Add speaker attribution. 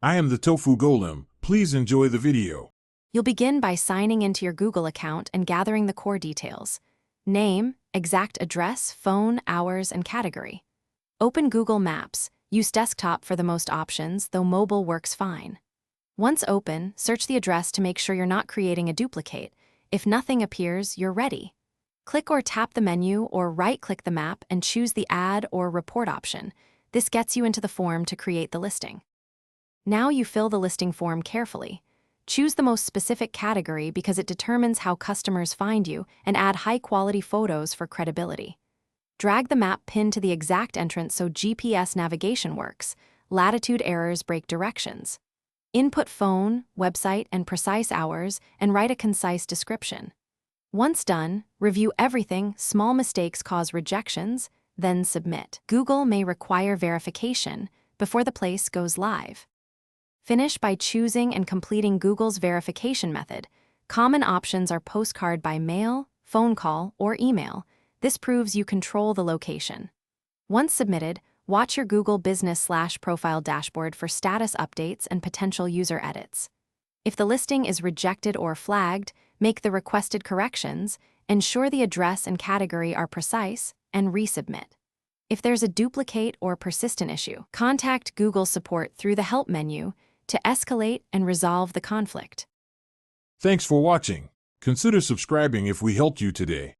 Speaker 1: I am the Tofu Golem. Please enjoy the video.
Speaker 2: You'll begin by signing into your Google account and gathering the core details: name, exact address, phone, hours, and category. Open Google Maps. Use desktop for the most options, though mobile works fine. Once open, search the address to make sure you're not creating a duplicate. If nothing appears, you're ready. Click or tap the menu or right-click the map and choose the Add or Report option. This gets you into the form to create the listing. Now you fill the listing form carefully. Choose the most specific category because it determines how customers find you, and add high-quality photos for credibility. Drag the map pin to the exact entrance so GPS navigation works. Latitude errors break directions. Input phone, website, and precise hours, and write a concise description. Once done, review everything. Small mistakes cause rejections, then submit. Google may require verification before the place goes live. Finish by choosing and completing Google's verification method. Common options are postcard by mail, phone call, or email. This proves you control the location. Once submitted, watch your Google Business/Profile dashboard for status updates and potential user edits. If the listing is rejected or flagged, make the requested corrections, ensure the address and category are precise, and resubmit. If there's a duplicate or persistent issue, contact Google support through the Help menu to escalate and resolve the conflict.
Speaker 1: Thanks for watching. Consider subscribing if we helped you today.